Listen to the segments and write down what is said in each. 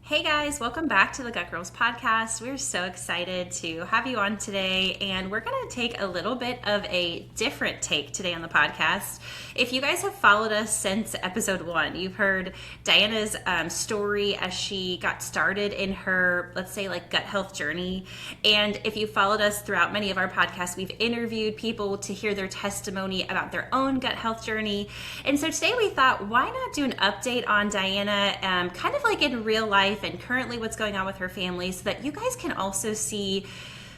Hey guys, welcome back to the Gut Girls podcast. We're so excited to have you on today, and we're going to take a little bit of a different take today on the podcast. If you guys have followed us since episode 1, you've heard Diana's story as she got started in her, let's say, like gut health journey. And if you followed us throughout many of our podcasts, we've interviewed people to hear their testimony about their own gut health journey. And so today we thought, why not do an update on Diana, kind of like in real life and currently what's going on with her family, so that you guys can also see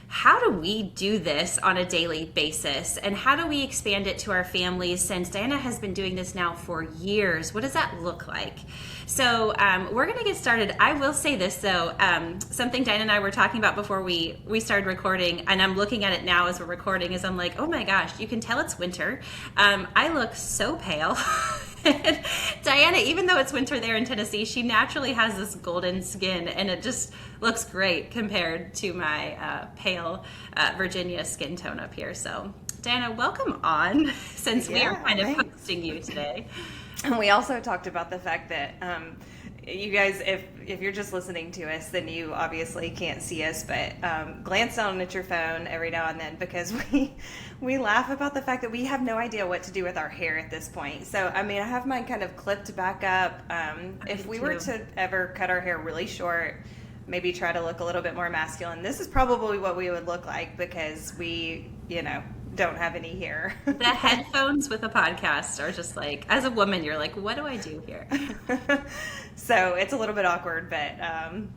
how do we do this on a daily basis and how do we expand it to our families, since Diana has been doing this now for years. What does that look like? So we're going to get started. I will say this though, something Diana and I were talking about before we started recording, and I'm looking at it now as we're recording, is I'm like, oh my gosh, you can tell it's winter. I look so pale. Diana, even though it's winter there in Tennessee, she naturally has this golden skin, and it just looks great compared to my pale Virginia skin tone up here. So, Diana, welcome on, since we are kind of hosting you today. And we also talked about the fact that you guys, if you're just listening to us, then you obviously can't see us, but glance down at your phone every now and then, because we laugh about the fact that we have no idea what to do with our hair at this point. So, I mean, I have mine kind of clipped back up. If we were to ever cut our hair really short, maybe try to look a little bit more masculine, this is probably what we would look like, because we, don't have any hair. The headphones with a podcast are just like, as a woman, you're like, what do I do here? So it's a little bit awkward, but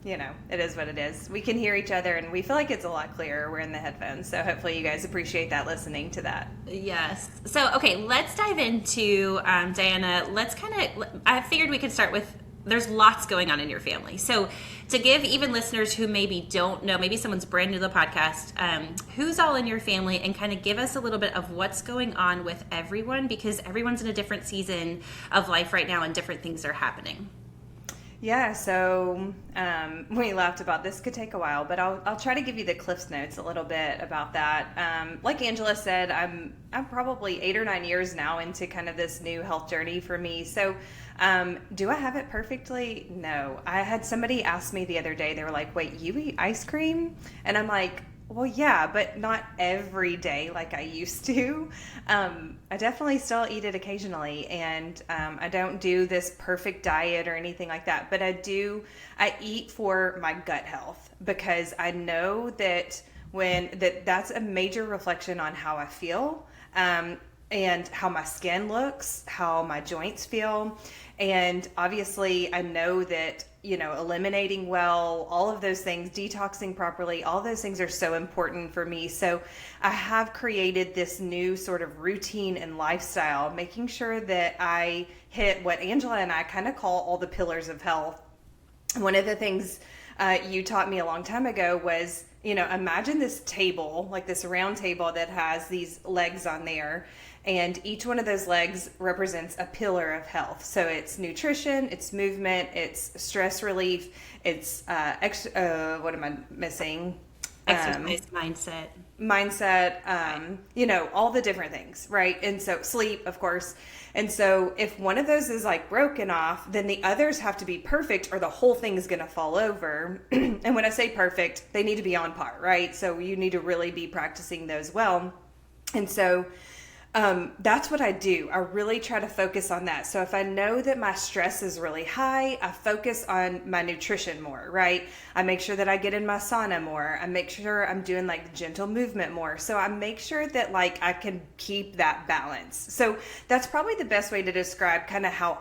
it is what it is. We can hear each other, and we feel like it's a lot clearer. We're in the headphones, so hopefully you guys appreciate that, listening to that. Yes. So, okay, let's dive into Diana. I figured we could start with, there's lots going on in your family. So to give even listeners who maybe don't know, maybe someone's brand new to the podcast, who's all in your family, and kind of give us a little bit of what's going on with everyone, because everyone's in a different season of life right now and different things are happening. Yeah, so we laughed about this, could take a while, but I'll try to give you the Cliff's Notes a little bit about that. Like Angela said, I'm probably 8 or 9 years now into kind of this new health journey for me. So do I have it perfectly? No. I had somebody ask me the other day, they were like, wait, you eat ice cream? And I'm like, well, yeah, but not every day like I used to. I definitely still eat it occasionally, and I don't do this perfect diet or anything like that, but I eat for my gut health, because I know that that's a major reflection on how I feel, and how my skin looks, how my joints feel. And obviously I know that, eliminating well, all of those things, detoxing properly, all those things are so important for me. So I have created this new sort of routine and lifestyle, making sure that I hit what Angela and I kind of call all the pillars of health. One of the things you taught me a long time ago was, imagine this table, like this round table that has these legs on there, and each one of those legs represents a pillar of health. So it's nutrition, it's movement, it's stress relief, it's what am I missing? Exercise, mindset, all the different things, right? And so sleep, of course. And so if one of those is like broken off, then the others have to be perfect, or the whole thing is going to fall over. And when I say perfect, they need to be on par, right? So you need to really be practicing those well. And so that's what I do. I really try to focus on that. So if I know that my stress is really high, I focus on my nutrition more, right? I make sure that I get in my sauna more. I make sure I'm doing like gentle movement more. So I make sure that like I can keep that balance. So that's probably the best way to describe kind of how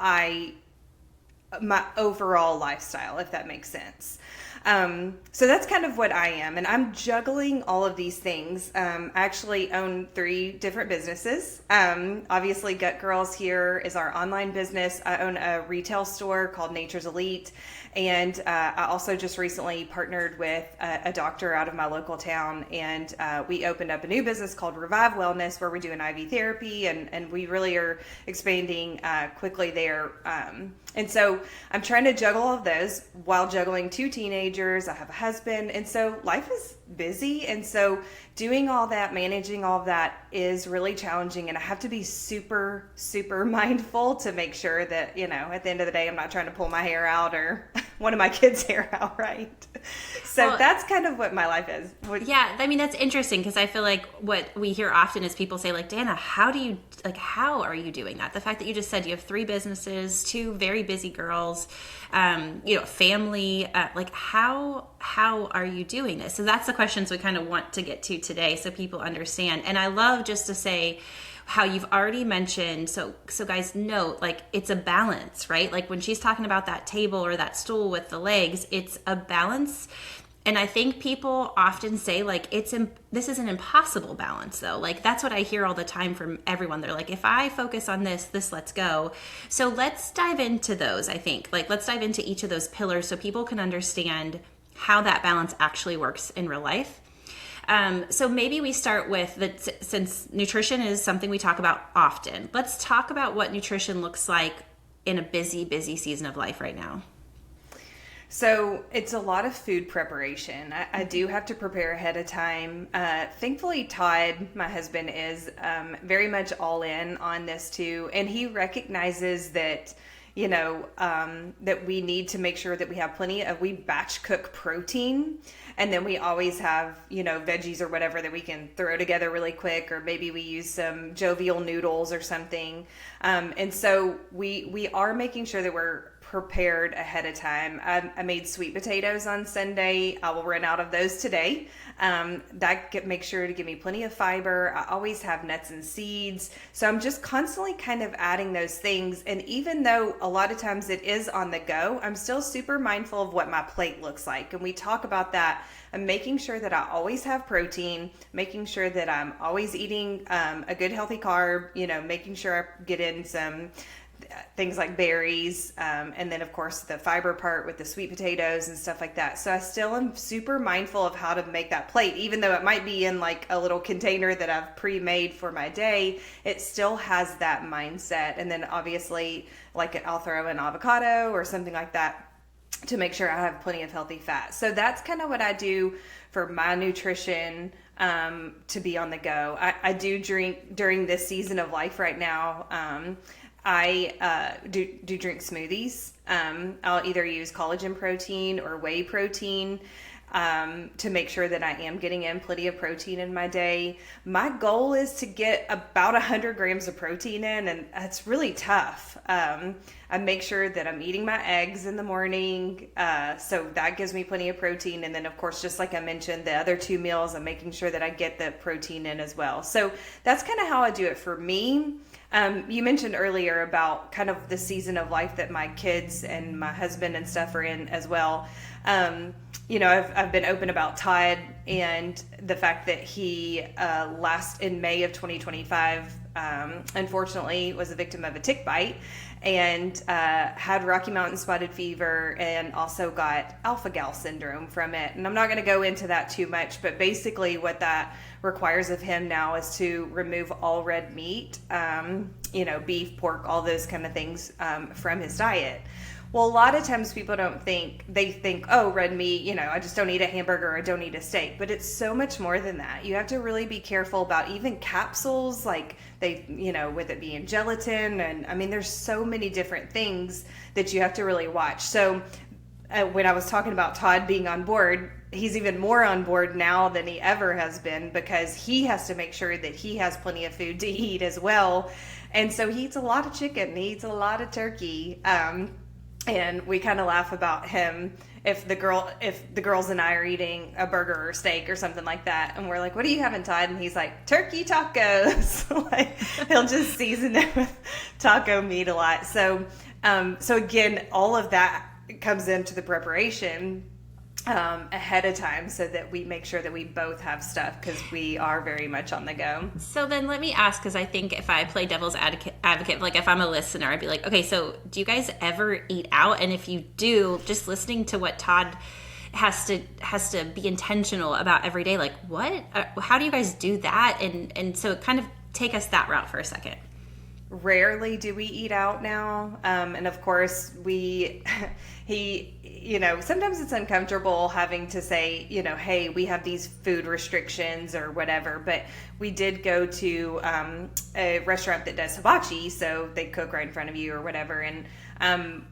my overall lifestyle, if that makes sense. So that's kind of what I am, and I'm juggling all of these things. I actually own 3 different businesses. Obviously Gut Girls here is our online business. I own a retail store called Nature's Elite, and I also just recently partnered with a doctor out of my local town, and we opened up a new business called Revive Wellness, where we do an IV therapy, and we really are expanding quickly there. And so I'm trying to juggle all of those while juggling 2 teenagers. I have a husband. And so life is busy. And so doing all that, managing all of that is really challenging. And I have to be super, super mindful to make sure that, at the end of the day, I'm not trying to pull my hair out or one of my kids' hair out, right? So that's kind of what my life is. Yeah, I mean, that's interesting because I feel like what we hear often is people say, like, Dana, how are you doing that? The fact that you just said you have 3 businesses, 2 very busy girls, family, how are you doing this? So that's the questions we kind of want to get to today so people understand. And I love just to say how you've already mentioned, so guys note, like, it's a balance, right? Like when she's talking about that table or that stool with the legs, it's a balance. And I think people often say, like, this is an impossible balance, though. Like, that's what I hear all the time from everyone. They're like, if I focus on this lets go. So let's dive into those, I think. Like, let's dive into each of those pillars so people can understand how that balance actually works in real life. So maybe we start with that, since nutrition is something we talk about often. Let's talk about what nutrition looks like in a busy, busy season of life right now. So it's a lot of food preparation. I do have to prepare ahead of time. Thankfully, Todd, my husband, is very much all in on this too. And he recognizes that, that we need to make sure that we have we batch cook protein. And then we always have, veggies or whatever that we can throw together really quick, or maybe we use some jovial noodles or something. And so we are making sure that we're prepared ahead of time. I made sweet potatoes on Sunday. I will run out of those today. Make sure to give me plenty of fiber. I always have nuts and seeds. So I'm just constantly kind of adding those things. And even though a lot of times it is on the go, I'm still super mindful of what my plate looks like. And we talk about that. I'm making sure that I always have protein, making sure that I'm always eating a good healthy carb, making sure I get in some things like berries, and then of course the fiber part with the sweet potatoes and stuff like that. So I still am super mindful of how to make that plate, even though it might be in like a little container that I've pre-made for my day. It still has that mindset. And then obviously, like, I'll throw an avocado or something like that to make sure I have plenty of healthy fat. So that's kind of what I do for my nutrition, to be on the go. I do drink during this season of life right now. I do drink smoothies. I'll either use collagen protein or whey protein to make sure that I am getting in plenty of protein in my day. My goal is to get about 100 grams of protein in, and it's really tough. I make sure that I'm eating my eggs in the morning, so that gives me plenty of protein. And then, of course, just like I mentioned, the other 2 meals, I'm making sure that I get the protein in as well. So that's kind of how I do it for me. You mentioned earlier about kind of the season of life that my kids and my husband and stuff are in as well. I've been open about Todd and the fact that he in May of 2025, unfortunately was a victim of a tick bite and had Rocky Mountain spotted fever and also got alpha-gal syndrome from it. And I'm not going to go into that too much, but basically what that requires of him now is to remove all red meat, beef, pork, all those kind of things from his diet. Well, a lot of times people they think, oh, red meat, I just don't eat a hamburger, I don't eat a steak. But it's so much more than that. You have to really be careful about even capsules, like with it being gelatin. And I mean, there's so many different things that you have to really watch. So when I was talking about Todd being on board, he's even more on board now than he ever has been, because he has to make sure that he has plenty of food to eat as well. And so he eats a lot of chicken, he eats a lot of turkey. And we kind of laugh about him if the girls and I are eating a burger or steak or something like that, and we're like, "What are you having, Todd?" And he's like, "Turkey tacos." Like, he'll just season it with taco meat a lot. So again, all of that comes into the preparation ahead of time so that we make sure that we both have stuff, because we are very much on the go. So then let me ask, because I think if I play devil's advocate, like if I'm a listener, I'd be like, okay, so do you guys ever eat out? And if you do, just listening to what Todd has to be intentional about every day, like how do you guys do that? And so kind of take us that route for a second. Rarely do we eat out now, and of course he sometimes it's uncomfortable having to say, hey, we have these food restrictions or whatever, but we did go to a restaurant that does hibachi, so they cook right in front of you or whatever, and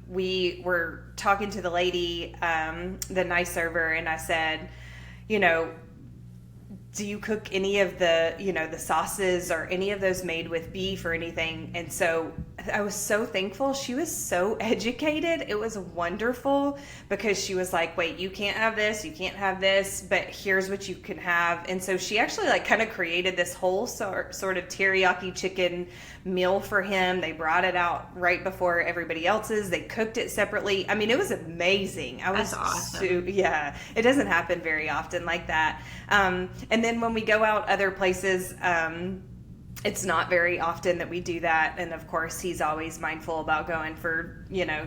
we were talking to the lady, the nice server, and I said, do you cook any of the, the sauces or any of those made with beef or anything? And so I was so thankful. She was so educated. It was wonderful because she was like, wait, you can't have this, you can't have this, but here's what you can have. And so she actually kind of created this whole sort of teriyaki chicken meal for him. They brought it out right before everybody else's. They cooked it separately. I mean, it was amazing. That's awesome. Yeah, it doesn't happen very often like that. And then when we go out other places, it's not very often that we do that. And of course, he's always mindful about going for,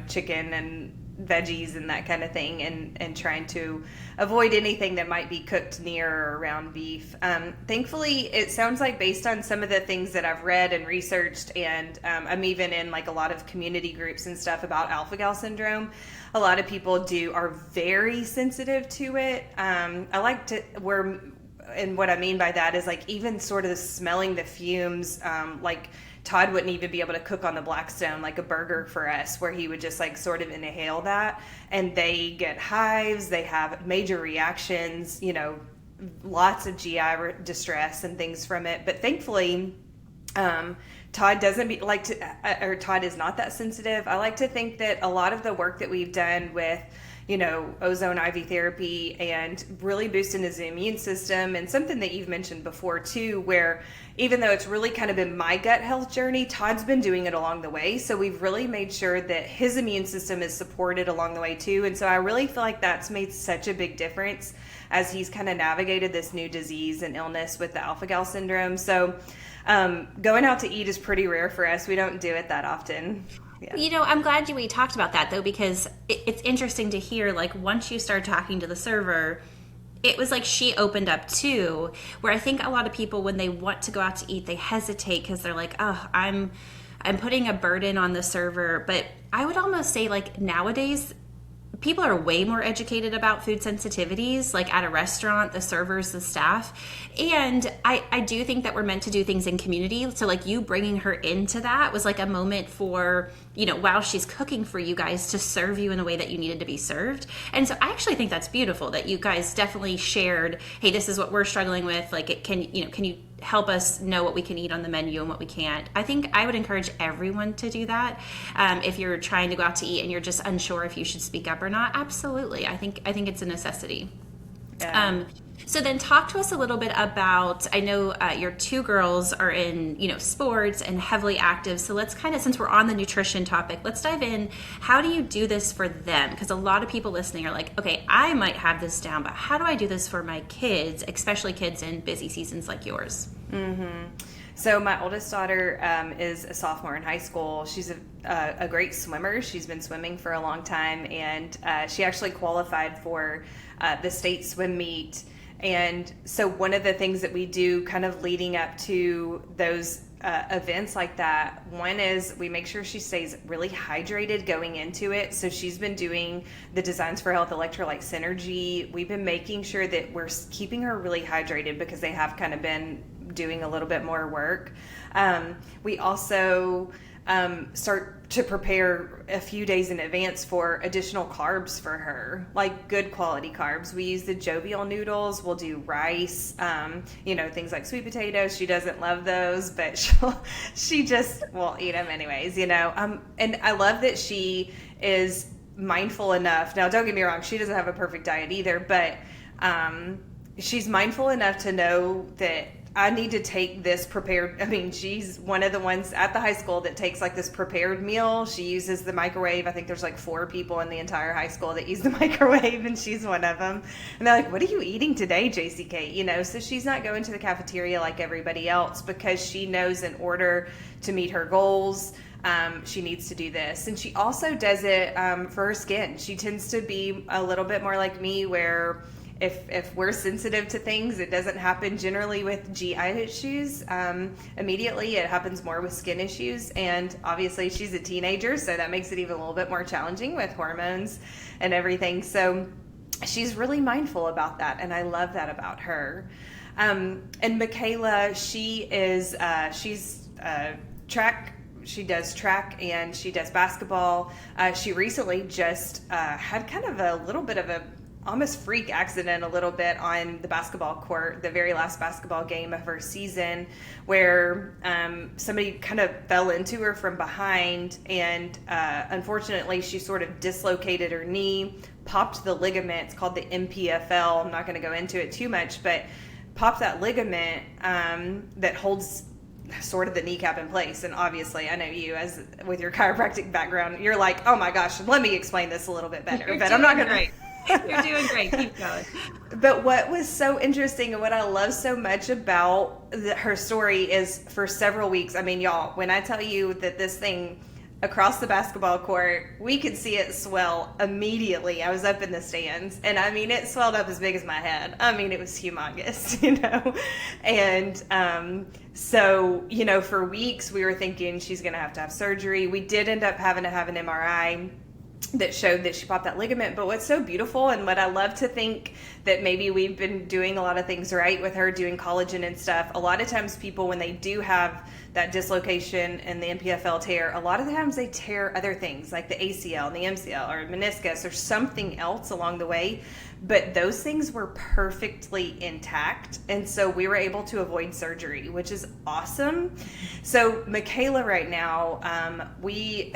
chicken and veggies and that kind of thing, and trying to avoid anything that might be cooked near or around beef. Thankfully, it sounds like based on some of the things that I've read and researched, and I'm even in a lot of community groups and stuff about alpha-gal syndrome, a lot of people are very sensitive to it. And what I mean by that is even sort of smelling the fumes, Todd wouldn't even be able to cook on the Blackstone like a burger for us, where he would just sort of inhale that, and they get hives, they have major reactions, lots of GI distress and things from it. But thankfully, Todd Todd is not that sensitive. I like to think that a lot of the work that we've done with ozone IV therapy and really boosting his immune system, and something that you've mentioned before too, where even though it's really kind of been my gut health journey, Todd's been doing it along the way. So we've really made sure that his immune system is supported along the way too. And so I really feel like that's made such a big difference as he's kind of navigated this new disease and illness with the alpha-gal syndrome. So going out to eat is pretty rare for us. We don't do it that often. Yeah. I'm glad we talked about that though, because it's interesting to hear, once you start talking to the server, it was she opened up too, where I think a lot of people, when they want to go out to eat, they hesitate because they're like, oh, I'm putting a burden on the server. But I would almost say nowadays, people are way more educated about food sensitivities, at a restaurant, the servers, the staff. And I do think that we're meant to do things in community. So you bringing her into that was a moment for, while she's cooking for you guys, to serve you in a way that you needed to be served. And so I actually think that's beautiful that you guys definitely shared, hey, this is what we're struggling with. Can you help us know what we can eat on the menu and what we can't? I think I would encourage everyone to do that. If you're trying to go out to eat and you're just unsure if you should speak up or not, absolutely. I think it's a necessity. Yeah. So then talk to us a little bit about, I know your two girls are in, sports and heavily active. So let's since we're on the nutrition topic, let's dive in. How do you do this for them? Because a lot of people listening are like, okay, I might have this down, but how do I do this for my kids, especially kids in busy seasons like yours? Mm-hmm. So my oldest daughter is a sophomore in high school. She's a great swimmer. She's been swimming for a long time, and she actually qualified for the state swim meet. And so one of the things that we do kind of leading up to those events like that, one is we make sure she stays really hydrated going into it. So she's been doing the Designs for Health Electrolyte Synergy. We've been making sure that we're keeping her really hydrated because they have kind of been doing a little bit more work. We also start to prepare a few days in advance for additional carbs for her, good quality carbs. We use the Jovial noodles. We'll do rice, things like sweet potatoes. She doesn't love those, but she just won't eat them anyways, And I love that she is mindful enough. Now, don't get me wrong, she doesn't have a perfect diet either, but she's mindful enough to know that I need to take this prepared. I mean, she's one of the ones at the high school that takes this prepared meal. She uses the microwave. I think there's 4 people in the entire high school that use the microwave, and she's one of them. And they're like, what are you eating today, JCK? So she's not going to the cafeteria like everybody else, because she knows in order to meet her goals, she needs to do this. And she also does it for her skin. She tends to be a little bit more like me, where if we're sensitive to things, it doesn't happen generally with GI issues immediately. It happens more with skin issues. And obviously she's a teenager, so that makes it even a little bit more challenging with hormones and everything. So she's really mindful about that, and I love that about her. And Michaela, she's track. She does track and she does basketball. She recently just had kind of a little bit of a almost freak accident a little bit on the basketball court, the very last basketball game of her season, where somebody kind of fell into her from behind, and unfortunately she sort of dislocated her knee, popped the ligament. It's called the MPFL. I'm not going to go into it too much, but popped that ligament that holds sort of the kneecap in place. And obviously I know you, as with your chiropractic background, you're like, oh my gosh, let me explain this a little bit better. But I'm not going to. You're doing great. Keep going. But what was so interesting and what I love so much about her story is, for several weeks, I mean, y'all, when I tell you that this thing across the basketball court, we could see it swell immediately. I was up in the stands, and I mean, it swelled up as big as my head. I mean, it was humongous, you know? And so, you know, for weeks we were thinking she's going to have surgery. We did end up having to have an MRI that showed that she popped that ligament. But what's so beautiful, and what I love to think that maybe we've been doing a lot of things right with her, doing collagen and stuff. A lot of times people, when they do have that dislocation and the MPFL tear, a lot of the times they tear other things like the ACL and the MCL or meniscus or something else along the way. But those things were perfectly intact. And so we were able to avoid surgery, which is awesome. So Michaela right now, we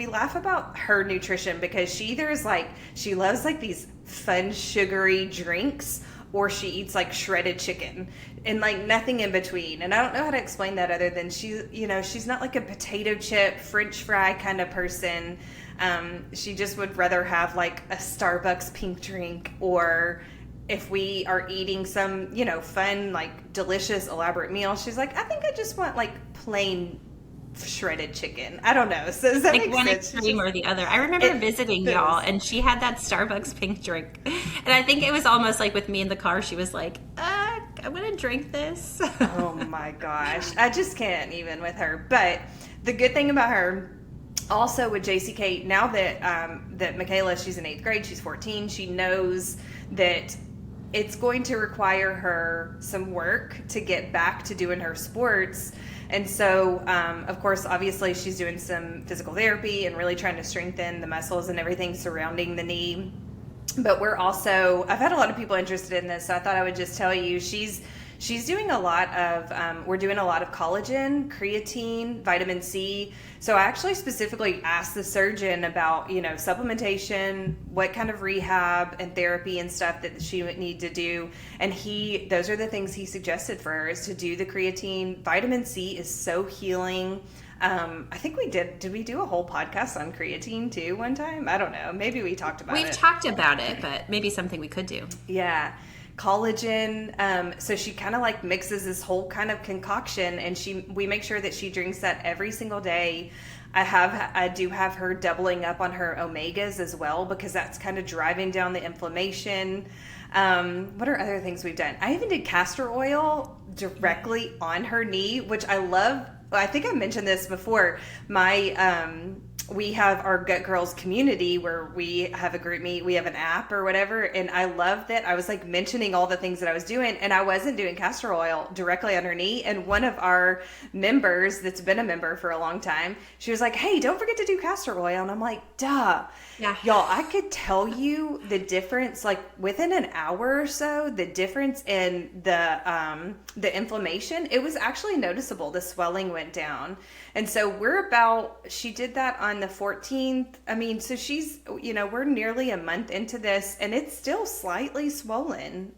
laugh about her nutrition because she either is like, she loves like these fun sugary drinks, or she eats like shredded chicken and like nothing in between. And I don't know how to explain that other than she's not like a potato chip, French fry kind of person. She just would rather have like a Starbucks pink drink, or if we are eating some, you know, fun, like delicious, elaborate meal, she's like, I think I just want like plain shredded chicken. I don't know. So does that like make one sense? extreme or the other. I remember visiting y'all, and she had that Starbucks pink drink, and I think it was almost like with me in the car. She was like, "I'm gonna drink this." Oh my gosh, I just can't even with her. But the good thing about her, also with JCK, now that that Michaela, she's in 8th grade, she's 14, she knows that it's going to require her some work to get back to doing her sports. And so, of course, obviously she's doing some physical therapy and really trying to strengthen the muscles and everything surrounding the knee. But I've had a lot of people interested in this, so I thought I would just tell you, she's doing a lot of, we're doing a lot of collagen, creatine, vitamin C. So I actually specifically asked the surgeon about, you know, supplementation, what kind of rehab and therapy and stuff that she would need to do. And those are the things he suggested for her, is to do the creatine. Vitamin C is so healing. I think did we do a whole podcast on creatine too one time? I don't know. Maybe we talked about it. We've talked about it, but maybe something we could do. Yeah. Collagen. So she kind of like mixes this whole kind of concoction, and we make sure that she drinks that every single day. I do have her doubling up on her omegas as well, because that's kind of driving down the inflammation. What are other things we've done? I even did castor oil directly on her knee, which I love. I think I mentioned this before. We have our Gut Girls community where we have a group meet, we have an app or whatever. And I love that I was like mentioning all the things that I was doing, and I wasn't doing castor oil directly on her knee. And one of our members that's been a member for a long time, she was like, hey, don't forget to do castor oil. And I'm like, duh. Yeah. Y'all, I could tell you the difference, like within an hour or so, the difference in the inflammation. It was actually noticeable. The swelling went down. And so she did that on the 14th. I mean, so she's, you know, we're nearly a month into this, and it's still slightly swollen.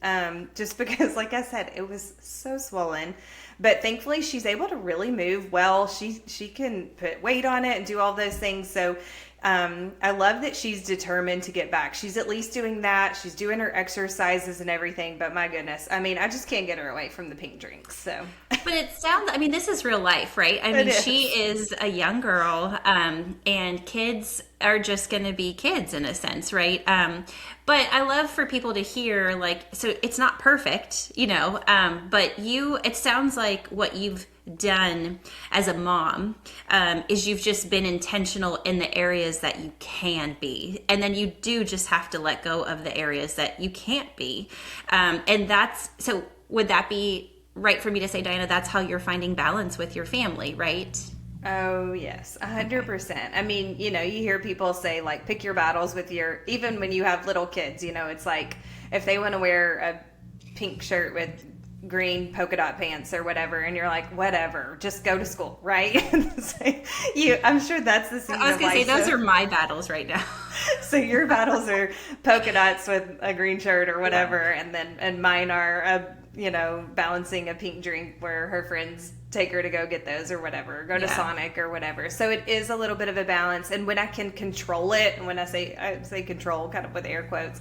Just because, like I said, it was so swollen. But thankfully she's able to really move well. She can put weight on it and do all those things. So I love that she's determined to get back. She's at least doing that. She's doing her exercises and everything. But my goodness, I mean, I just can't get her away from the pink drinks. So, but it sounds, I mean, this is real life, right? I mean, she is a young girl, and kids are just going to be kids in a sense, right? But I love for people to hear, like, so it's not perfect, but it sounds like what you've done as a mom is you've just been intentional in the areas that you can be, and then you do just have to let go of the areas that you can't be, and that's so. Would that be right for me to say, Diana, that's how you're finding balance with your family, right? Oh, yes, 100%. I mean, you hear people say, like, pick your battles with even when you have little kids, it's like if they want to wear a pink shirt with green polka dot pants or whatever, and you're like, whatever, just go to school, right? I'm sure that's the season. I was going to say, those are my battles right now. So your battles are polka dots with a green shirt or whatever, yeah. and mine are balancing a pink drink where her friends take her to go get those or whatever, go to Sonic or whatever. So it is a little bit of a balance, and when I can control it, and when I say control kind of with air quotes,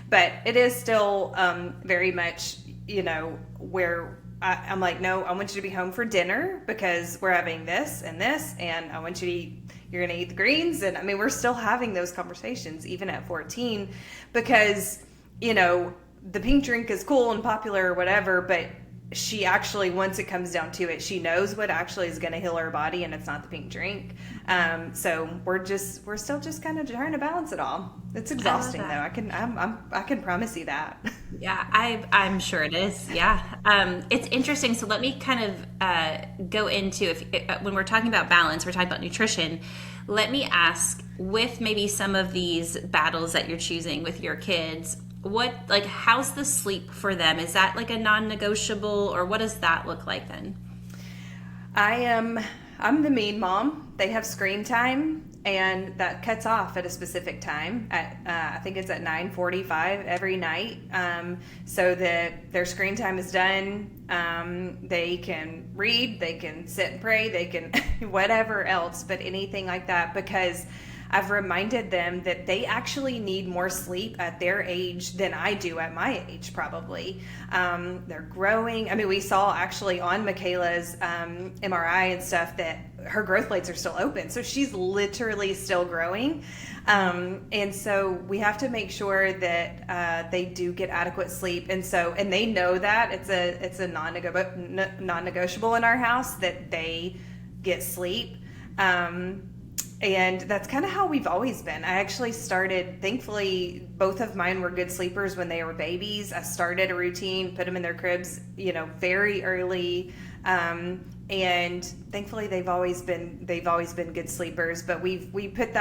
but it is still very much where I'm like, no, I want you to be home for dinner because we're having this, and I want you to you're going to eat the greens. And I mean, we're still having those conversations even at 14 because, the pink drink is cool and popular or whatever, but she actually, once it comes down to it, she knows what actually is going to heal her body, and it's not the pink drink. So we're still just kind of trying to balance it all. It's exhausting though. I can promise you that. Yeah, I'm sure it is. Yeah. It's interesting. So let me kind of go into when we're talking about balance, we're talking about nutrition. Let me ask, with maybe some of these battles that you're choosing with your kids, how's the sleep for them? Is that like a non-negotiable, or what does that look like then? I'm the mean mom. They have screen time, and that cuts off at a specific time. I think it's at 9:45 every night, so that their screen time is done. They can read, they can sit and pray, they can whatever else, but anything like that, because I've reminded them that they actually need more sleep at their age than I do at my age, probably. They're growing. I mean, we saw actually on Michaela's MRI and stuff that her growth plates are still open. So she's literally still growing. And so we have to make sure that they do get adequate sleep. And they know that it's a non-negotiable in our house that they get sleep. And that's kind of how we've always been. I actually started, thankfully, both of mine were good sleepers when they were babies. I started a routine, put them in their cribs, very early. And thankfully they've always been good sleepers, but we put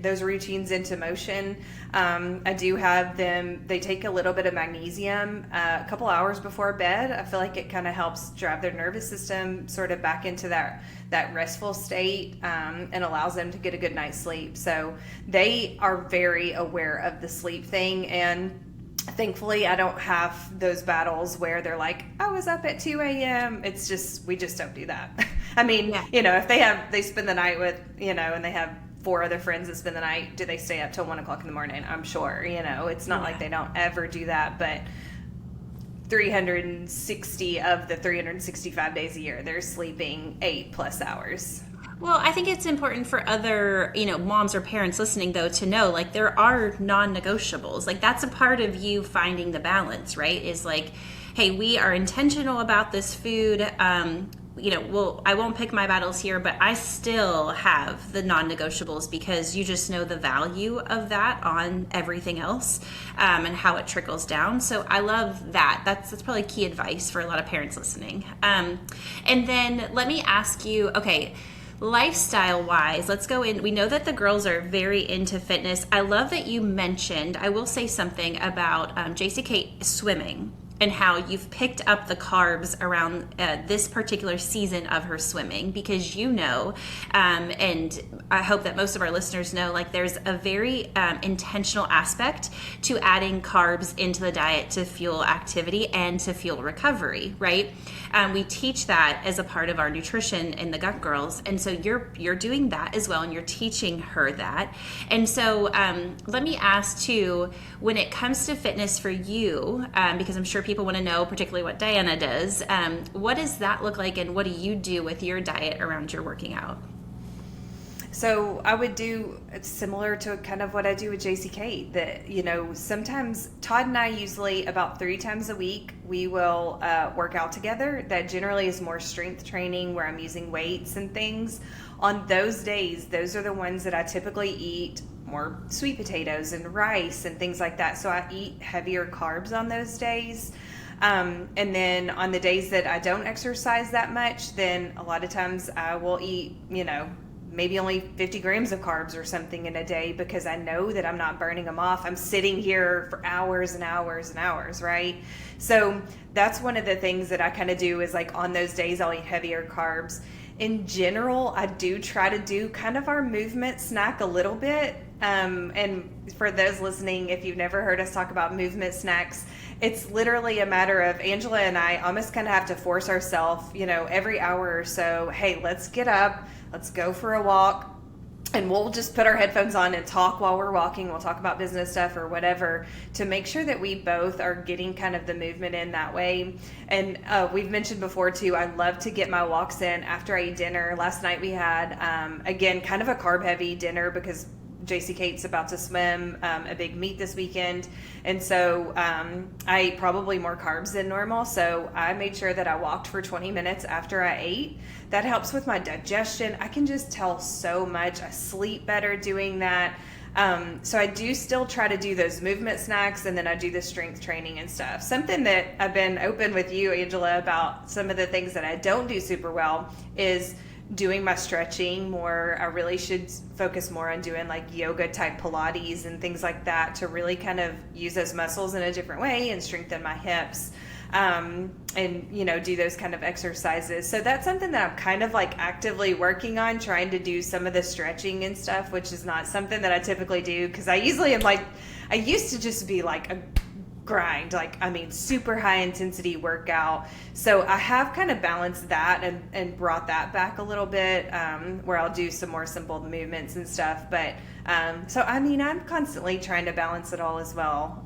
those routines into motion. I do have them, they take a little bit of magnesium a couple hours before bed. I feel like it kind of helps drive their nervous system sort of back into that restful state, and allows them to get a good night's sleep. So they are very aware of the sleep thing, and thankfully I don't have those battles where they're like, I was up at 2 a.m. It's just, we just don't do that. I mean, if they spend the night with, and they have 4 other friends that spend the night, do they stay up till 1 o'clock in the morning? I'm sure, it's not like they don't ever do that, but 360 of the 365 days a year, they're sleeping 8+ hours. Well, I think it's important for other, moms or parents listening, though, to know, like, there are non-negotiables. Like, that's a part of you finding the balance, right? Is like, hey, we are intentional about this food. I won't pick my battles here, but I still have the non-negotiables because you just know the value of that on everything else, and how it trickles down. So I love that. That's probably key advice for a lot of parents listening. And then let me ask you, okay, lifestyle wise, let's go in. We know that the girls are very into fitness. I love that you mentioned, I will say something about JCK swimming. and how you've picked up the carbs around this particular season of her swimming, because and I hope that most of our listeners know, like there's a very intentional aspect to adding carbs into the diet to fuel activity and to fuel recovery, right? We teach that as a part of our nutrition in the Gut Girls, and so you're doing that as well, and you're teaching her that. And so let me ask too, when it comes to fitness for you, because I'm sure people want to know particularly what Diana does, what does that look like, and what do you do with your diet around your working out? So I would do similar to kind of what I do with JC Kate, that, sometimes Todd and I usually about 3 times a week, we will work out together. That generally is more strength training where I'm using weights and things. On those days, those are the ones that I typically eat more sweet potatoes and rice and things like that. So I eat heavier carbs on those days. And then on the days that I don't exercise that much, then a lot of times I will eat, maybe only 50 grams of carbs or something in a day, because I know that I'm not burning them off. I'm sitting here for hours and hours and hours, right? So that's one of the things that I kind of do, is like on those days I'll eat heavier carbs. In general, I do try to do kind of our movement snack a little bit. And for those listening, if you've never heard us talk about movement snacks, it's literally a matter of Angela and I almost kind of have to force ourselves, every hour or so, hey, let's get up, let's go for a walk. And we'll just put our headphones on and talk while we're walking. We'll talk about business stuff or whatever, to make sure that we both are getting kind of the movement in that way. And we've mentioned before too, I love to get my walks in after I eat dinner. Last night we had, again, kind of a carb heavy dinner, because JC Kate's about to swim a big meet this weekend. And so I ate probably more carbs than normal. So I made sure that I walked for 20 minutes after I ate. That helps with my digestion. I can just tell so much. I sleep better doing that. So I do still try to do those movement snacks, and then I do the strength training and stuff. Something that I've been open with you, Angela, about some of the things that I don't do super well is doing my stretching more. I really should focus more on doing like yoga type Pilates and things like that, to really kind of use those muscles in a different way and strengthen my hips. And do those kind of exercises. So that's something that I'm kind of like actively working on, trying to do some of the stretching and stuff, which is not something that I typically do, because I usually am like, I used to just be like a grind, super high intensity workout. So I have kind of balanced that and brought that back a little bit, where I'll do some more simple movements and stuff. But I'm constantly trying to balance it all as well.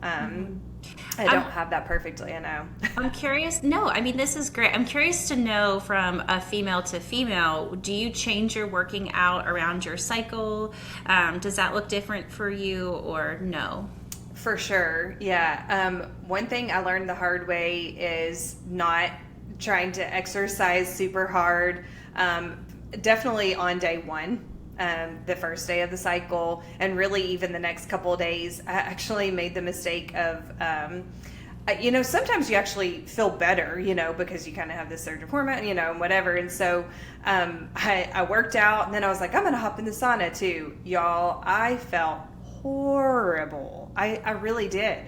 I don't have that perfectly, I know. I'm curious. No, this is great. I'm curious to know, from a female to female, do you change your working out around your cycle? Does that look different for you, or no? For sure, yeah. One thing I learned the hard way is not trying to exercise super hard. Definitely on day one, the first day of the cycle, and really even the next couple of days. I actually made the mistake of, sometimes you actually feel better, because you kind of have this surge of hormone, and whatever. And so I worked out, and then I was like, I'm going to hop in the sauna too. Y'all, I felt horrible. I really did.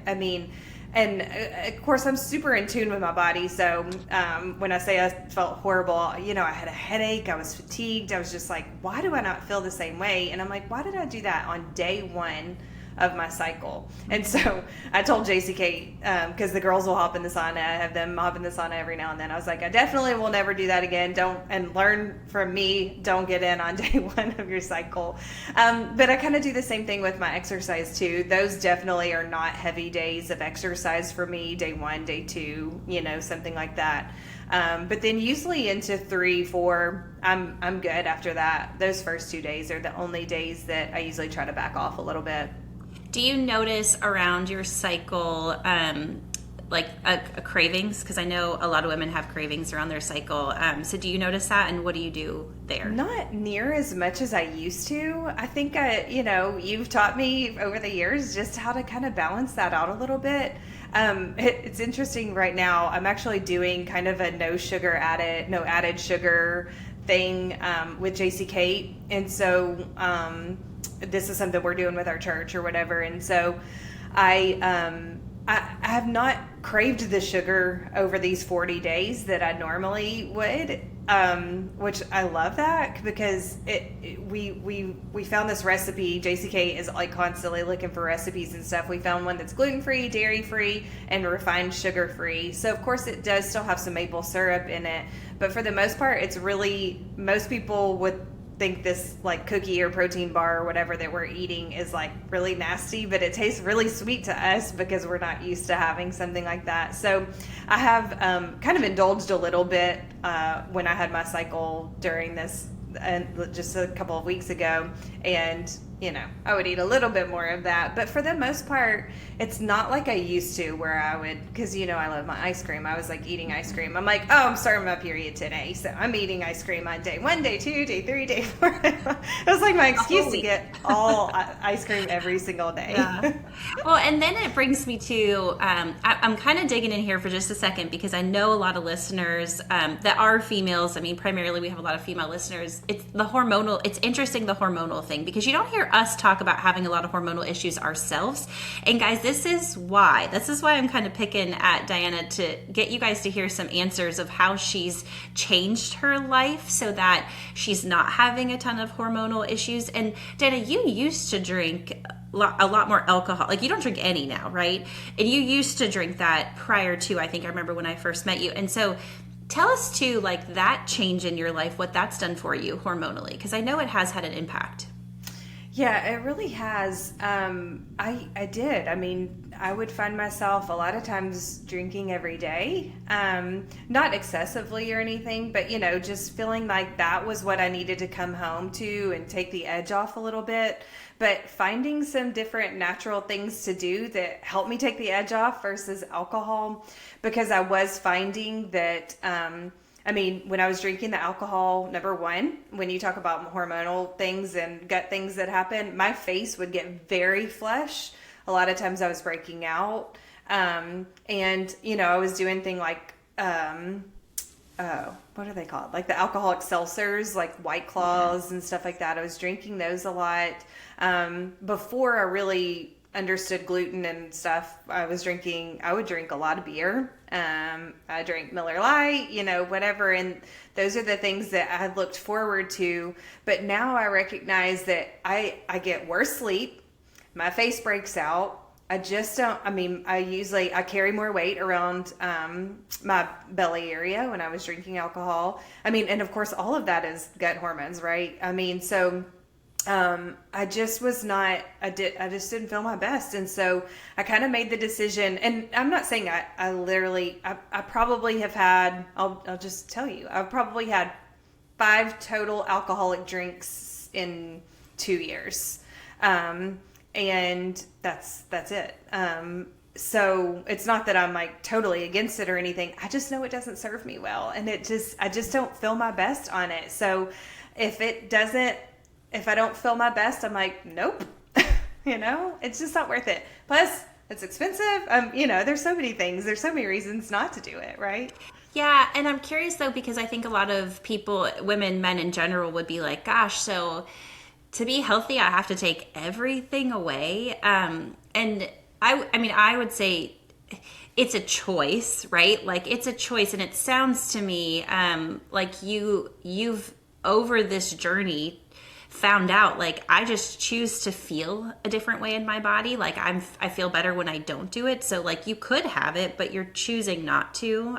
And of course I'm super in tune with my body. So when I say I felt horrible, I had a headache, I was fatigued. I was just like, why do I not feel the same way? And I'm like, why did I do that on day one of my cycle? And so I told JC Kate, because the girls will hop in the sauna, I have them hop in the sauna every now and then. I was like, I definitely will never do that again. And learn from me, don't get in on day one of your cycle. But I kind of do the same thing with my exercise too. Those definitely are not heavy days of exercise for me. Day one, day two, something like that. But then usually into 3, 4, I'm good after that. Those first 2 days are the only days that I usually try to back off a little bit. Do you notice around your cycle, like a cravings? Because I know a lot of women have cravings around their cycle. So do you notice that, and what do you do there? Not near as much as I used to. I think, you've taught me over the years just how to kind of balance that out a little bit. It's interesting right now. I'm actually doing kind of a no added sugar thing with JC Kate. And so this is something we're doing with our church or whatever. And so I I have not craved the sugar over these 40 days that I normally would, which I love that because we found this recipe. JCK is like constantly looking for recipes and stuff. We found one that's gluten-free, dairy-free, and refined sugar-free. So of course it does still have some maple syrup in it, but for the most part, it's really, most people would think this like cookie or protein bar or whatever that we're eating is like really nasty, but it tastes really sweet to us because we're not used to having something like that. So I have kind of indulged a little bit when I had my cycle during this just a couple of weeks ago, and you know, I would eat a little bit more of that, but for the most part, it's not like I used to where I would, because you know I love my ice cream. I was like eating ice cream. I'm like, oh, I'm starting my period today, so I'm eating ice cream on day 1, day 2, day 3, day 4. It was like my excuse to get all ice cream every single day. Yeah. Well, and then it brings me to, I'm kind of digging in here for just a second because I know a lot of listeners that are females. I mean, primarily we have a lot of female listeners. It's the hormonal, it's interesting, the hormonal thing, because you don't hear us talk about having a lot of hormonal issues ourselves. And guys, this is why I'm kind of picking at Diana to get you guys to hear some answers of how she's changed her life so that she's not having a ton of hormonal issues. And Diana, you used to drink a lot more alcohol. Like, you don't drink any now, right? And you used to drink that prior to, I think I remember when I first met you. And so tell us too, like, that change in your life, what that's done for you hormonally, because I know it has had an impact. Yeah, it really has. I did. I mean, I would find myself a lot of times drinking every day, not excessively or anything, but you know, just feeling like that was what I needed to come home to and take the edge off a little bit. But finding some different natural things to do that help me take the edge off versus alcohol, because I was finding that, I mean, when I was drinking the alcohol, number one, when you talk about hormonal things and gut things that happen, my face would get very flush. A lot of times I was breaking out. And, you know, I was doing things like, what are they called? Like the alcoholic seltzers, like White Claws and stuff like that. I was drinking those a lot. Before I really understood gluten and stuff, I would drink a lot of beer. I drank Miller Lite, you know, whatever. And those are the things that I looked forward to. But now I recognize that I get worse sleep. My face breaks out. I just don't, I mean, I carry more weight around my belly area when I was drinking alcohol. I mean, and of course, all of that is gut hormones, right? I mean, so I just was not, I just didn't feel my best. And so I kind of made the decision, and I'm not saying I probably have had, I'll just tell you, I've probably had 5 total alcoholic drinks in 2 years. And that's it. So it's not that I'm like totally against it or anything. I just know it doesn't serve me well. And I just don't feel my best on it. So if I don't feel my best, I'm like, nope, you know, it's just not worth it. Plus it's expensive. You know, there's so many things, there's so many reasons not to do it. Right. Yeah. And I'm curious though, because I think a lot of people, women, men in general, would be like, gosh, so to be healthy, I have to take everything away. And I mean, I would say it's a choice, right? Like, it's a choice. And it sounds to me like you've over this journey found out, like, I just choose to feel a different way in my body. Like, I feel better when I don't do it. So like, you could have it, but you're choosing not to.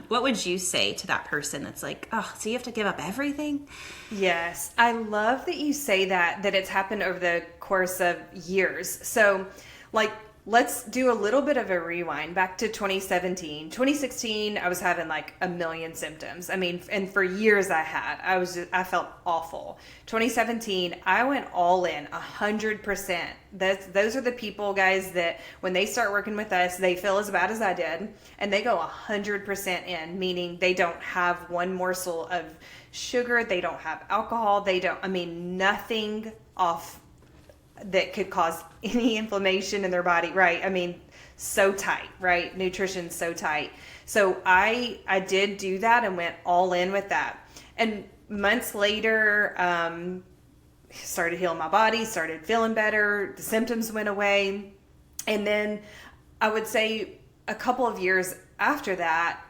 What would you say to that person that's like, oh, so you have to give up everything? Yes. I love that you say that it's happened over the course of years. So like, let's do a little bit of a rewind back to 2017. 2016, I was having like a million symptoms. I mean, and for years I felt awful. 2017, I went all in 100%. Those are the people, guys, that when they start working with us, they feel as bad as I did, and they go 100% in, meaning they don't have one morsel of sugar. They don't have alcohol. Nothing off that could cause any inflammation in their body, right? I mean, so tight, right? Nutrition's so tight. So I did do that and went all in with that. And months later, started healing my body, started feeling better. The symptoms went away. And then I would say a couple of years after that,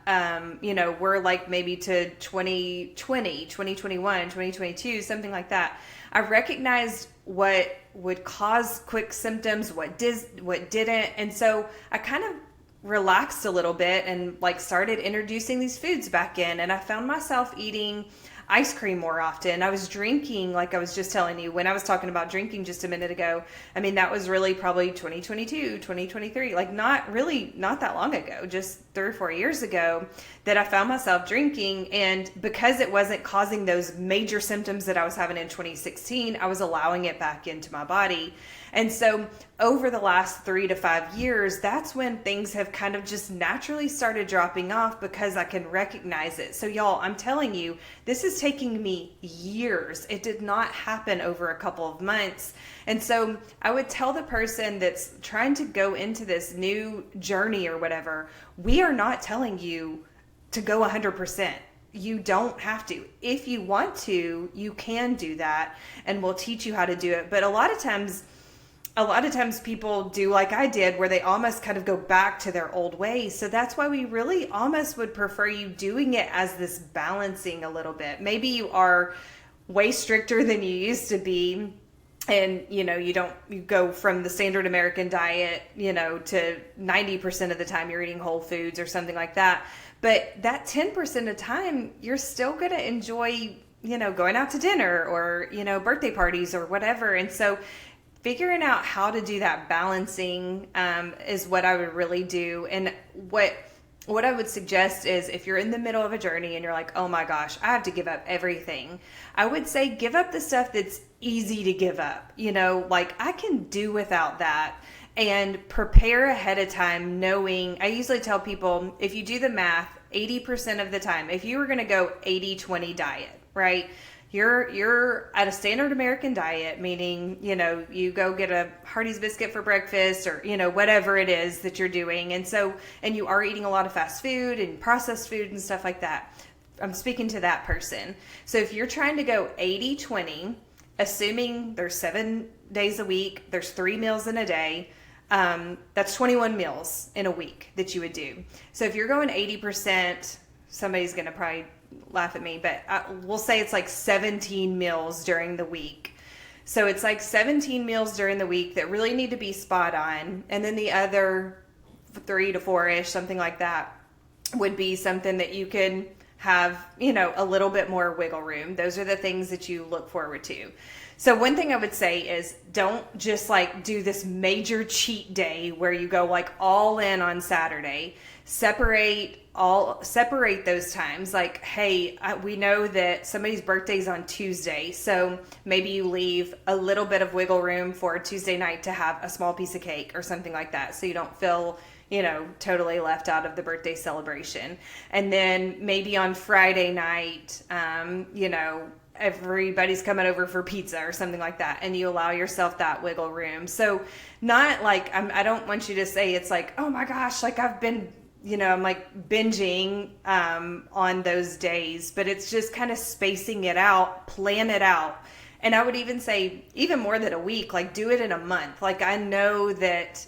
we're like maybe to 2020, 2021, 2022, something like that. I recognized what would cause quick symptoms, what didn't. And so I kind of relaxed a little bit and like started introducing these foods back in. And I found myself eating ice cream more often. I was drinking, like I was just telling you when I was talking about drinking just a minute ago. I mean, that was really probably 2022, 2023, like not that long ago, just 3 or 4 years ago, that I found myself drinking. And because it wasn't causing those major symptoms that I was having in 2016, I was allowing it back into my body. And so over the last 3 to 5 years, that's when things have kind of just naturally started dropping off because I can recognize it. So y'all, I'm telling you, this is taking me years. It did not happen over a couple of months. And so I would tell the person that's trying to go into this new journey or whatever, we are not telling you to go 100%. You don't have to. If you want to, you can do that, and we'll teach you how to do it. But a lot of times people do like I did, where they almost kind of go back to their old ways. So that's why we really almost would prefer you doing it as this balancing a little bit. Maybe you are way stricter than you used to be, and you go from the standard American diet, to 90% of the time you're eating whole foods or something like that. But that 10% of the time, you're still going to enjoy, going out to dinner or, birthday parties or whatever. And so figuring out how to do that balancing is what I would really do. And what I would suggest is, if you're in the middle of a journey and you're like, oh my gosh, I have to give up everything, I would say give up the stuff that's easy to give up. Like I can do without that, and prepare ahead of time, knowing, I usually tell people, if you do the math, 80% of the time, if you were going to go 80-20 diet, right? You're at a standard American diet, meaning, you go get a Hardee's biscuit for breakfast or, whatever it is that you're doing. And you are eating a lot of fast food and processed food and stuff like that. I'm speaking to that person. So if you're trying to go 80-20, assuming there's 7 days a week, there's 3 meals in a day, that's 21 meals in a week that you would do. So if you're going 80%, somebody's going to probably laugh at me, but we'll say it's like 17 meals during the week. So it's like 17 meals during the week that really need to be spot on. And then the other 3 to 4-ish, something like that, would be something that you can have, a little bit more wiggle room. Those are the things that you look forward to. So one thing I would say is, don't just like do this major cheat day where you go like all in on Saturday. Separate those times. Like, hey, we know that somebody's birthday's on Tuesday, so maybe you leave a little bit of wiggle room for Tuesday night to have a small piece of cake or something like that, so you don't feel totally left out of the birthday celebration. And then maybe on Friday night, everybody's coming over for pizza or something like that, and you allow yourself that wiggle room. So not like, I don't want you to say it's like, oh my gosh, like I've been, I'm like binging on those days, but it's just kind of spacing it out, plan it out. And I would even say, even more than a week, like do it in a month. Like I know that,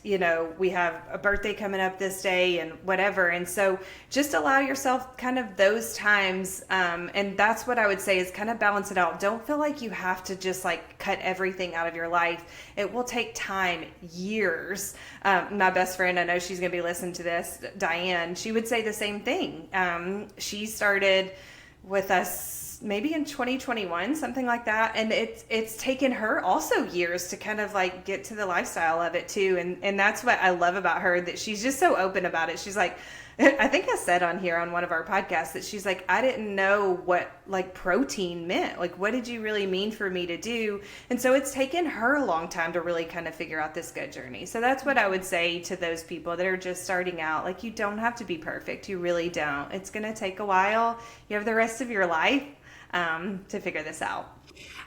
we have a birthday coming up this day and whatever. And so just allow yourself kind of those times. And that's what I would say is kind of balance it out. Don't feel like you have to just like cut everything out of your life. It will take time, years. My best friend, I know she's going to be listening to this, Diane, she would say the same thing. She started with us maybe in 2021, something like that. And it's taken her also years to kind of like get to the lifestyle of it too. And that's what I love about her, that she's just so open about it. She's like, I think I said on here on one of our podcasts that she's like, I didn't know what like protein meant. Like, what did you really mean for me to do? And so it's taken her a long time to really kind of figure out this good journey. So that's what I would say to those people that are just starting out. Like, you don't have to be perfect. You really don't. It's going to take a while. You have the rest of your life to figure this out.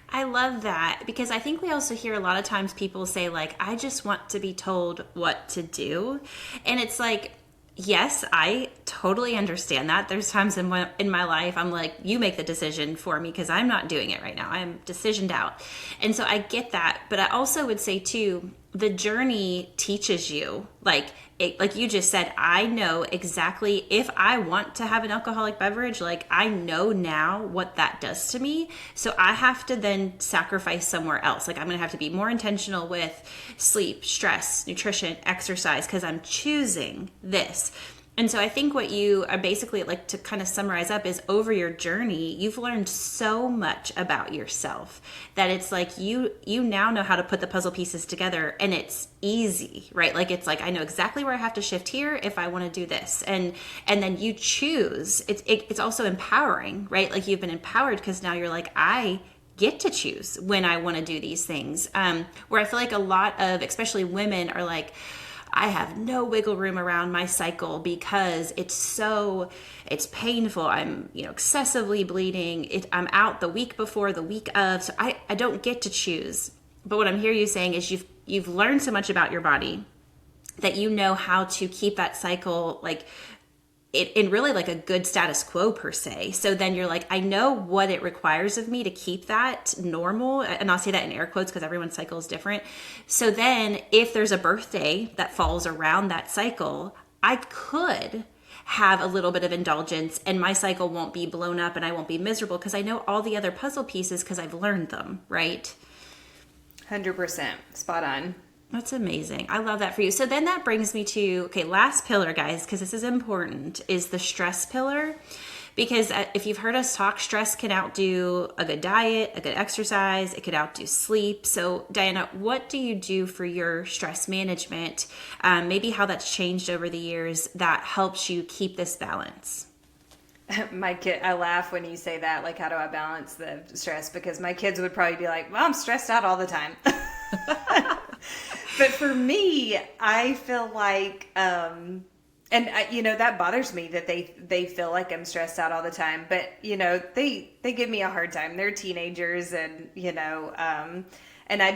I love that, because I think we also hear a lot of times people say like, I just want to be told what to do. And it's like, yes, I totally understand that. There's times in my life I'm like, you make the decision for me because I'm not doing it right now. I'm decisioned out. And so I get that. But I also would say too, the journey teaches you, like you just said, I know exactly if I want to have an alcoholic beverage, like I know now what that does to me. So I have to then sacrifice somewhere else. Like I'm going to have to be more intentional with sleep, stress, nutrition, exercise, because I'm choosing this. And so I think what you are basically, like, to kind of summarize up, is over your journey, you've learned so much about yourself that it's like you now know how to put the puzzle pieces together, and it's easy, right? Like it's like I know exactly where I have to shift here if I want to do this, and then you choose. It's also empowering, right? Like you've been empowered because now you're like, I get to choose when I want to do these things. Where I feel like a lot of, especially women, are like, I have no wiggle room around my cycle because it's painful. I'm, excessively bleeding. I'm out the week before, the week of, so I don't get to choose. But what I'm hearing you saying is you've learned so much about your body that you know how to keep that cycle, like, in really like a good status quo per se. So then you're like, I know what it requires of me to keep that normal. And I'll say that in air quotes because everyone's cycle is different. So then if there's a birthday that falls around that cycle, I could have a little bit of indulgence and my cycle won't be blown up and I won't be miserable because I know all the other puzzle pieces because I've learned them, right? 100%. Spot on. That's amazing. I love that for you. So then that brings me to, okay, last pillar, guys, because this is important, is the stress pillar. Because if you've heard us talk, stress can outdo a good diet, a good exercise. It could outdo sleep. So Diana, what do you do for your stress management? Maybe how that's changed over the years that helps you keep this balance. My kid, I laugh when you say that, like, how do I balance the stress? Because my kids would probably be like, well, I'm stressed out all the time. But for me, I feel like, and that bothers me that they feel like I'm stressed out all the time. But, they give me a hard time. They're teenagers and, and I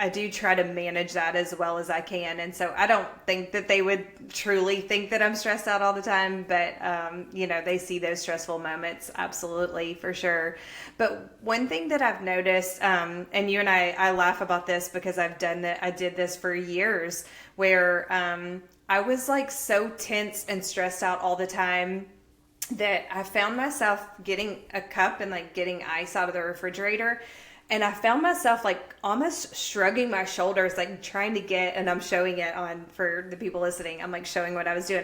do try to manage that as well as I can. And so I don't think that they would truly think that I'm stressed out all the time, but, they see those stressful moments. Absolutely, for sure. But one thing that I've noticed, and you and I laugh about this because I did this for years where, I was like so tense and stressed out all the time that I found myself getting a cup and like getting ice out of the refrigerator. And I found myself like almost shrugging my shoulders, like trying to and I'm showing it on for the people listening. I'm like showing what I was doing.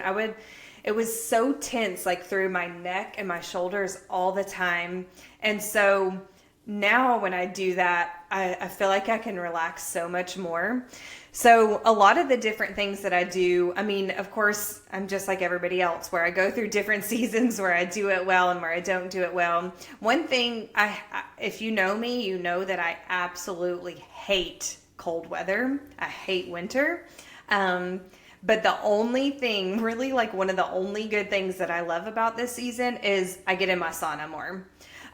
It was so tense, like through my neck and my shoulders all the time. And so now when I do that, I feel like I can relax so much more. So a lot of the different things that I do, I mean, of course, I'm just like everybody else where I go through different seasons where I do it well and where I don't do it well. One thing, if you know me, you know that I absolutely hate cold weather. I hate winter. But the only thing, really like one of the only good things that I love about this season is I get in my sauna more.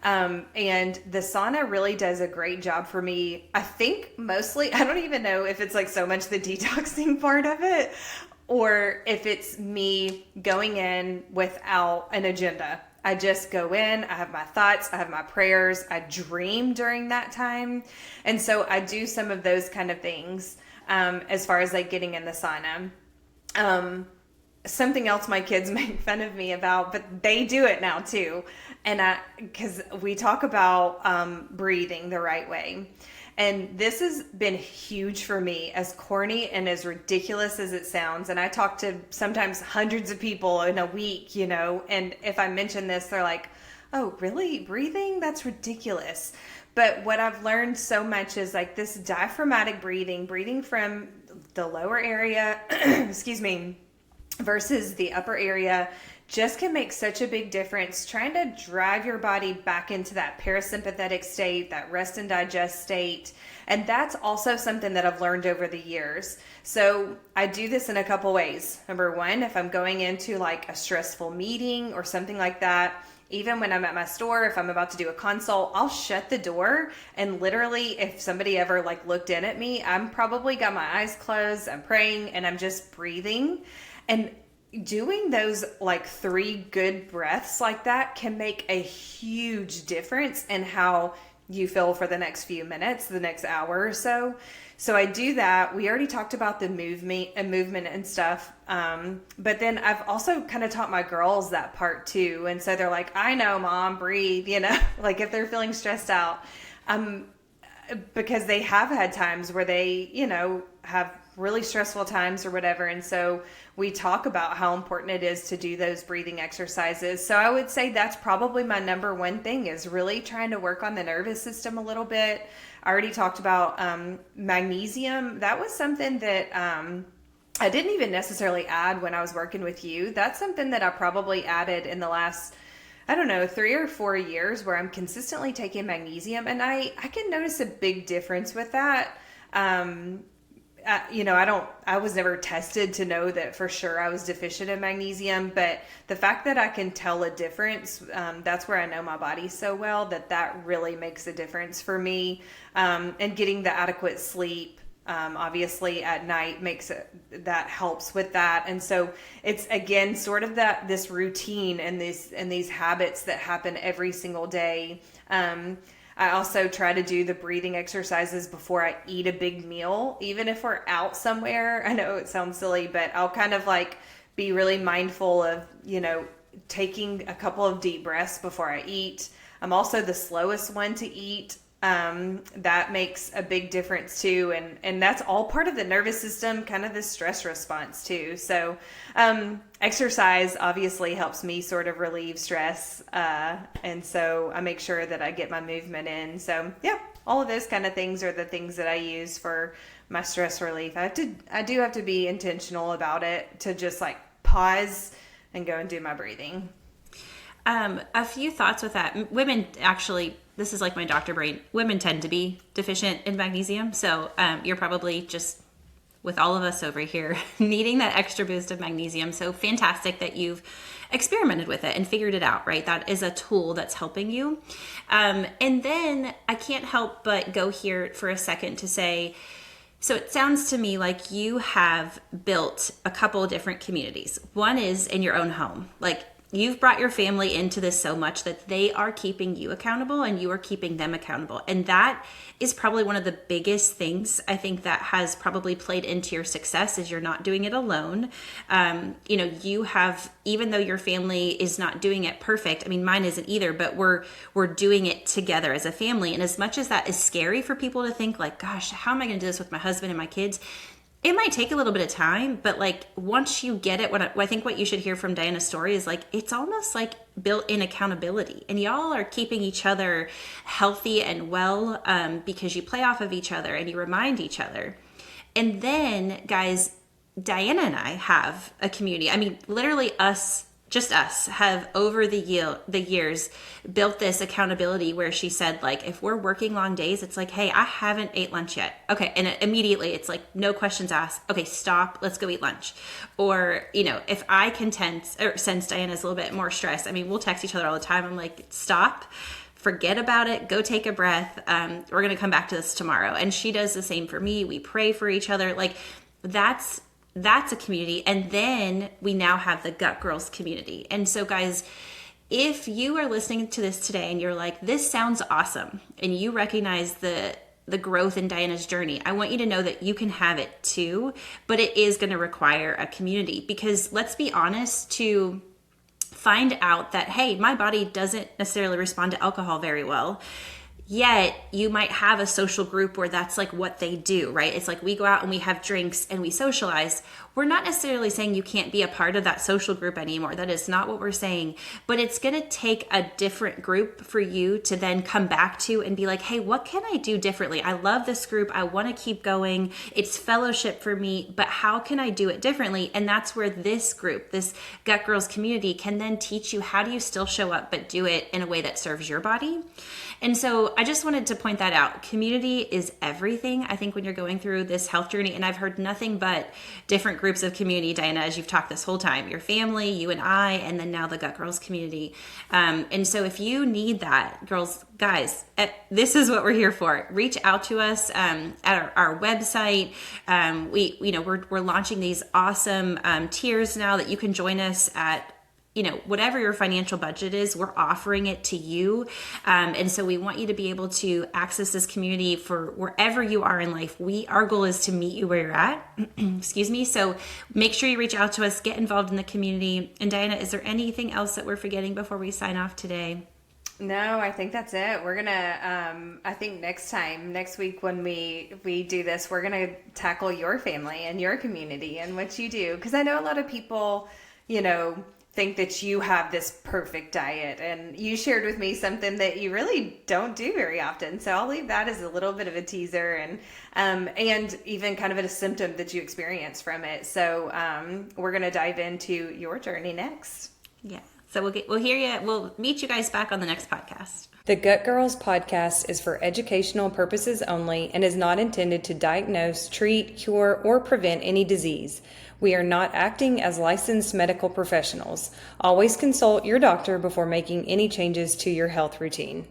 And the sauna really does a great job for me. I think mostly, I don't even know if it's like so much the detoxing part of it or if it's me going in without an agenda. I just go in, I have my thoughts, I have my prayers, I dream during that time. And so I do some of those kind of things, as far as like getting in the sauna. Something else my kids make fun of me about, but they do it now too. And because we talk about breathing the right way. And this has been huge for me, as corny and as ridiculous as it sounds. And I talk to sometimes hundreds of people in a week, and if I mention this, they're like, oh, really? Breathing? That's ridiculous. But what I've learned so much is like this diaphragmatic breathing from the lower area, excuse me, versus the upper area just can make such a big difference. Trying to drive your body back into that parasympathetic state, that rest and digest state. And that's also something that I've learned over the years. So I do this in a couple ways. Number one, if I'm going into like a stressful meeting or something like that, even when I'm at my store, if I'm about to do a consult, I'll shut the door. And literally, if somebody ever like looked in at me, I'm probably got my eyes closed, I'm praying, and I'm just breathing. And doing those like 3 good breaths like that can make a huge difference in how you feel for the next few minutes, the next hour or so. So I do that. We already talked about the movement and stuff. But then I've also kind of taught my girls that part too. And so they're like, I know, Mom, breathe, like if they're feeling stressed out, because they have had times where they, have really stressful times or whatever. And so we talk about how important it is to do those breathing exercises. So I would say that's probably my number one thing, is really trying to work on the nervous system a little bit. I already talked about magnesium. That was something that I didn't even necessarily add when I was working with you. That's something that I probably added in the last, 3 or 4 years, where I'm consistently taking magnesium, and I can notice a big difference with that. I was never tested to know that for sure I was deficient in magnesium, but the fact that I can tell a difference, that's where I know my body so well, that really makes a difference for me. And getting the adequate sleep, obviously at night that helps with that. And so it's, again, sort of this routine and these habits that happen every single day. I also try to do the breathing exercises before I eat a big meal, even if we're out somewhere. I know it sounds silly, but I'll kind of be really mindful of, taking a couple of deep breaths before I eat. I'm also the slowest one to eat. That makes a big difference too. And that's all part of the nervous system, kind of the stress response too. So, exercise obviously helps me sort of relieve stress. And so I make sure that I get my movement in. So yeah, all of those kind of things are the things that I use for my stress relief. I do have to be intentional about it, to just pause and go and do my breathing. A few thoughts with that. Women actually, this is like my doctor brain, women tend to be deficient in magnesium. So you're probably just, with all of us over here, needing that extra boost of magnesium. So fantastic that you've experimented with it and figured it out, right? That is a tool that's helping you. And then I can't help but go here for a second to say, so it sounds to me like you have built a couple of different communities. One is in your own home. You've brought your family into this so much that they are keeping you accountable and you are keeping them accountable. And that is probably one of the biggest things I think that has probably played into your success, is you're not doing it alone. You have, even though your family is not doing it perfect, I mean, mine isn't either, but we're doing it together as a family. And as much as that is scary for people to think gosh, how am I going to do this with my husband and my kids? It might take a little bit of time, but once you get it, I think what you should hear from Diana's story is it's almost like built-in accountability, and y'all are keeping each other healthy and well, because you play off of each other and you remind each other. And then, guys, Diana and I have a community. I mean, literally just us have over the years built this accountability where she said, if we're working long days, it's hey, I haven't ate lunch yet. Okay. And immediately it's no questions asked. Okay, stop. Let's go eat lunch. Or, if I can sense Diana's a little bit more stressed, I mean, we'll text each other all the time. I'm stop, forget about it. Go take a breath. We're going to come back to this tomorrow. And she does the same for me. We pray for each other. That's a community. And then we now have the Gut Girls community. And so, guys, if you are listening to this today and you're this sounds awesome, and you recognize the growth in Diana's journey, I want you to know that you can have it too, but it is going to require a community. Because let's be honest, to find out that, hey, my body doesn't necessarily respond to alcohol very well, yet you might have a social group where that's what they do, right? It's we go out and we have drinks and we socialize. We're not necessarily saying you can't be a part of that social group anymore. That is not what we're saying. But it's going to take a different group for you to then come back to and be hey, what can I do differently? I love this group. I want to keep going. It's fellowship for me, but how can I do it differently? And that's where this group, this Gut Girls community, can then teach you how do you still show up, but do it in a way that serves your body. And so I just wanted to point that out. Community is everything, I think, when you're going through this health journey. And I've heard nothing but different groups of community, Diana, as you've talked this whole time. Your family, you and I, and then now the Gut Girls community. And so if you need that, guys, this is what we're here for. Reach out to us at our website. We're launching these awesome tiers now that you can join us at whatever your financial budget is, we're offering it to you. And so we want you to be able to access this community for wherever you are in life. Our goal is to meet you where you're at. Excuse me. So make sure you reach out to us, get involved in the community. And Diana, is there anything else that we're forgetting before we sign off today? No, I think that's it. We're gonna, I think next week when we do this, we're gonna tackle your family and your community and what you do. Because I know a lot of people, think that you have this perfect diet, and you shared with me something that you really don't do very often. So I'll leave that as a little bit of a teaser, and even kind of a symptom that you experience from it. So we're gonna dive into your journey next. Yeah. So we'll meet you guys back on the next podcast. The Gut Girls podcast is for educational purposes only and is not intended to diagnose, treat, cure, or prevent any disease. We are not acting as licensed medical professionals. Always consult your doctor before making any changes to your health routine.